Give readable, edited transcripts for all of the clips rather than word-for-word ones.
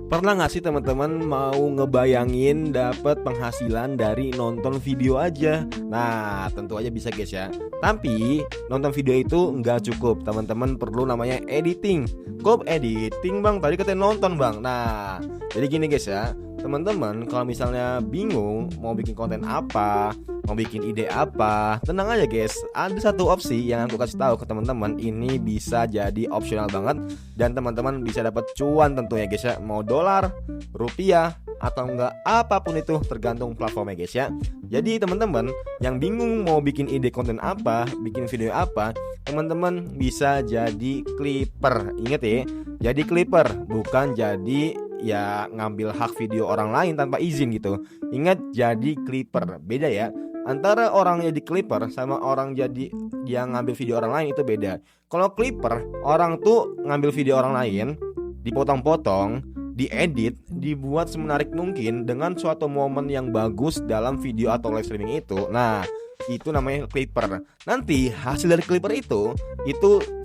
Pernah nggak sih teman-teman mau ngebayangin dapat penghasilan dari nonton video aja? Nah, tentu aja bisa guys ya. Tapi nonton video itu nggak cukup. Teman-teman perlu namanya editing. Kok editing bang? Tadi katanya nonton bang. Nah, jadi gini guys ya. Teman-teman kalau misalnya bingung mau bikin konten apa, mau bikin ide apa, tenang aja guys. Ada satu opsi yang aku kasih tahu ke teman-teman. Ini bisa jadi opsional banget dan teman-teman bisa dapat cuan tentunya guys ya. Mau dolar, rupiah, atau enggak apapun itu tergantung platformnya guys ya. Jadi teman-teman yang bingung mau bikin ide konten apa, bikin video apa, teman-teman bisa jadi clipper. Ingat ya, jadi clipper bukan jadi ya ngambil hak video orang lain tanpa izin gitu. Ingat, jadi clipper. Beda ya. Antara orang jadi clipper sama orang jadi yang ngambil video orang lain itu beda. Kalau clipper, orang tuh ngambil video orang lain, dipotong-potong, diedit, dibuat semenarik mungkin dengan suatu momen yang bagus dalam video atau live streaming itu. Nah, itu namanya clipper. Nanti hasil dari clipper itu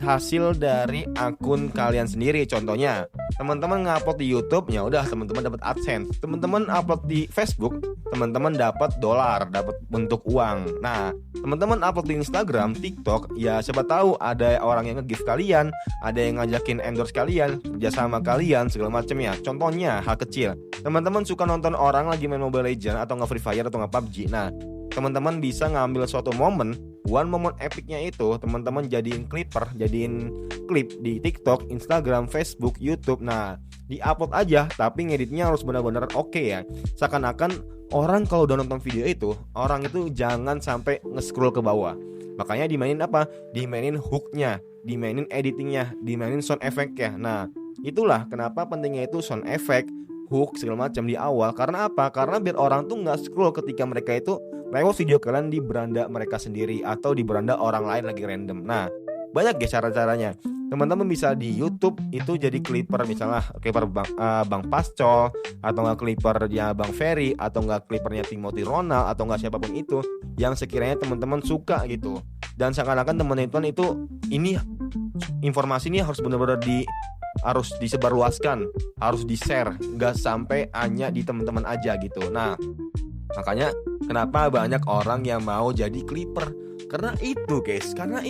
hasil dari akun kalian sendiri. Contohnya, teman-teman ngupload di YouTube, ya udah teman-teman dapat AdSense. Teman-teman upload di Facebook, teman-teman dapat dolar, dapat bentuk uang. Nah, teman-teman upload di Instagram, TikTok, ya siapa tahu ada orang yang nge-gift kalian, ada yang ngajakin endorse kalian, kerjasama kalian, segala macam ya. Contohnya hal kecil, teman-teman suka nonton orang lagi main Mobile Legends atau nge-Free Fire atau nge-PUBG. Nah, teman-teman bisa ngambil suatu momen, momen epicnya itu teman-teman jadiin clipper, jadiin klip di TikTok, Instagram, Facebook, YouTube. Nah, di-upload aja, tapi ngeditnya harus benar-benar oke ya. Seakan-akan orang kalau udah nonton video itu, orang itu jangan sampai nge-scroll ke bawah. Makanya dimainin apa? Dimainin hooknya, dimainin editingnya, dimainin sound effect-nya. Nah, itulah kenapa pentingnya itu sound effect, hook segala macam di awal. Karena apa? Karena biar orang tuh nggak scroll ketika mereka itu lewat video kalian di beranda mereka sendiri atau di beranda orang lain lagi random. Nah, banyak guys cara-caranya. Teman-teman bisa di YouTube itu jadi clipper, misalnya clipper Bang Pascol, atau nggak clippernya Bang Ferry, atau nggak clippernya Timothy Ronald, atau nggak siapapun itu yang sekiranya teman-teman suka gitu. Dan seakan-akan teman-teman itu ini informasi ini harus benar-benar harus disebarluaskan, harus di-share, nggak sampai hanya di teman-teman aja gitu. Nah, makanya kenapa banyak orang yang mau jadi clipper? Karena itu guys, karena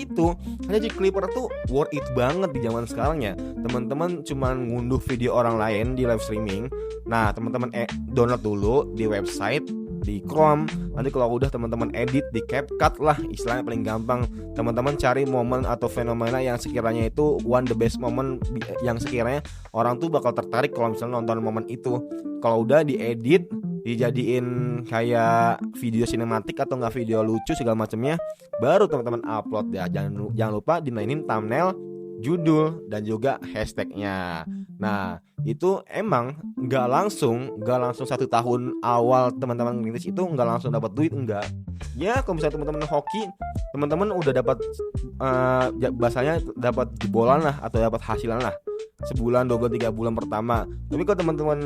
jadi clipper tuh worth it banget di zaman sekarang ya. Teman-teman cuman ngunduh video orang lain di live streaming. Nah, teman-teman download dulu di website, di Chrome. Nanti kalau udah teman-teman edit di CapCut lah, istilahnya paling gampang. Teman-teman cari momen atau fenomena yang sekiranya itu the best moment, yang sekiranya orang tuh bakal tertarik kalau misalnya nonton momen itu. Kalau udah diedit, dijadiin kayak video sinematik atau enggak video lucu segala macamnya, baru teman-teman upload ya. Jangan lupa dimainin thumbnail, judul, dan juga hashtagnya. Nah, itu emang nggak langsung 1 tahun awal teman-teman ngerintis itu nggak langsung dapat duit, enggak. Ya, kalau misalnya teman-teman hoki, teman-teman udah dapat bahasanya dapat jebolan lah atau dapat hasilan lah sebulan, 2 bulan, 3 bulan pertama. Tapi kalau teman-teman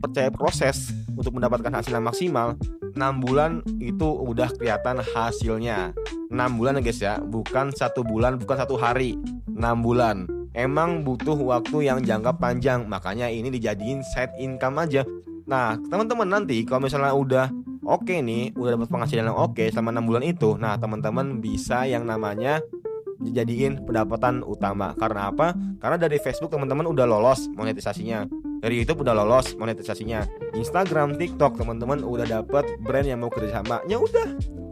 percaya proses untuk mendapatkan hasil yang maksimal, 6 bulan itu udah kelihatan hasilnya. 6 bulan ya guys ya, bukan 1 bulan, bukan 1 hari. 6 bulan. Emang butuh waktu yang jangka panjang, makanya ini dijadiin side income aja. Nah, teman-teman nanti kalau misalnya udah oke nih, udah dapat penghasilan yang oke selama 6 bulan itu, nah teman-teman bisa yang namanya dijadiin pendapatan utama. Karena apa? Karena dari Facebook teman-teman udah lolos monetisasinya, dari YouTube udah lolos monetisasinya, Instagram, TikTok teman-teman udah dapat brand yang mau kerjasama. Ya udah,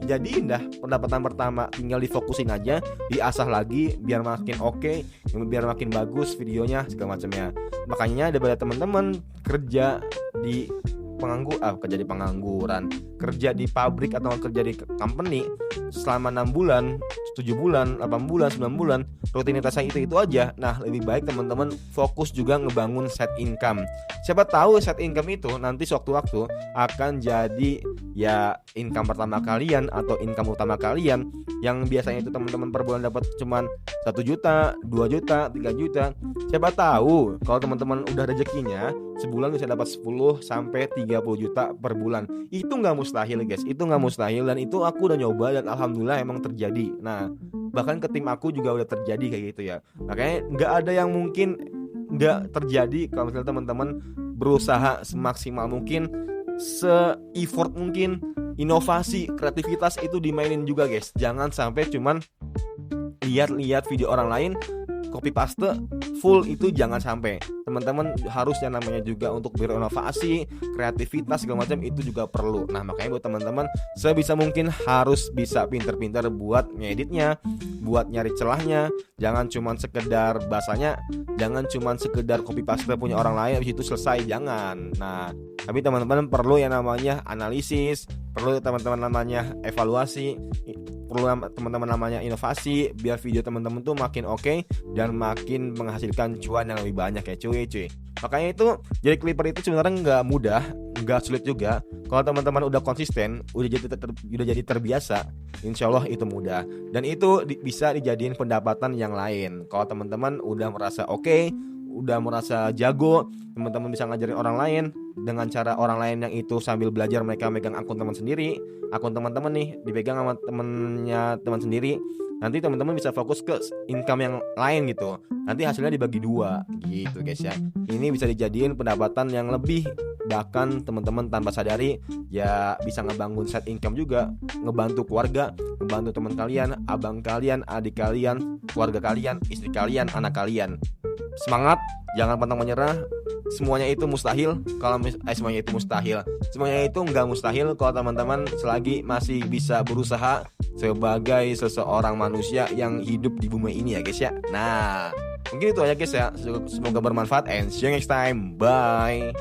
jadiin dah pendapatan pertama, tinggal difokusin aja, diasah lagi biar makin oke, biar makin bagus videonya segala macamnya. Makanya daripada teman-teman kerja di pengangguran, kerja di pabrik atau kerja di company selama 6 bulan, 7 bulan, 8 bulan, 9 bulan, rutinitasnya itu aja. Nah, lebih baik teman-teman fokus juga ngebangun side income. Siapa tahu side income itu nanti sewaktu-waktu akan jadi ya income pertama kalian atau income utama kalian, yang biasanya itu teman-teman per bulan dapat cuman 1 juta, 2 juta, 3 juta. Siapa tahu kalau teman-teman udah rezekinya sebulan bisa dapat 10 sampai 30 juta per bulan. Itu nggak mustahil guys, itu nggak mustahil, dan itu aku udah nyoba dan alhamdulillah emang terjadi. Nah, bahkan ke tim aku juga udah terjadi kayak gitu ya. Makanya nggak ada yang mungkin nggak terjadi kalau misalnya teman-teman berusaha semaksimal mungkin, se-effort mungkin. Inovasi, kreativitas itu dimainin juga guys. Jangan sampai cuman lihat-lihat video orang lain copy paste full, itu jangan sampai. Teman-teman harus yang namanya juga untuk berinovasi, kreativitas segala macam itu juga perlu. Nah makanya buat teman-teman sebisa mungkin harus bisa pinter-pinter buat ngeditnya, buat nyari celahnya. Jangan cuman sekedar bahasanya, jangan cuman sekedar copy paste punya orang lain habis itu selesai, jangan. Nah tapi teman-teman perlu yang namanya analisis, perlu teman-teman namanya evaluasi, perlu teman-teman namanya inovasi, biar video teman-teman tuh makin oke dan makin menghasilkan cuan yang lebih banyak ya cuy. Makanya itu jadi clipper itu sebenarnya nggak mudah, nggak sulit juga. Kalau teman-teman udah konsisten, udah jadi terbiasa, insya Allah itu mudah. Dan itu bisa dijadiin pendapatan yang lain. Kalau teman-teman udah merasa oke, udah merasa jago, teman-teman bisa ngajarin orang lain dengan cara orang lain yang itu sambil belajar mereka megang akun teman sendiri, akun teman-teman nih dipegang sama temennya teman sendiri. Nanti teman-teman bisa fokus ke income yang lain gitu. Nanti hasilnya dibagi 2 gitu guys ya. Ini bisa dijadiin pendapatan yang lebih, bahkan teman-teman tanpa sadari ya bisa ngebangun side income juga, ngebantu keluarga, ngebantu teman kalian, abang kalian, adik kalian, keluarga kalian, istri kalian, anak kalian. Semangat, jangan pantang menyerah. Semuanya itu mustahil kalau semuanya itu mustahil. Semuanya itu nggak mustahil kalau teman-teman selagi masih bisa berusaha sebagai seseorang manusia yang hidup di bumi ini ya guys ya. Nah, mungkin itu aja guys ya. Semoga bermanfaat and see you next time. Bye.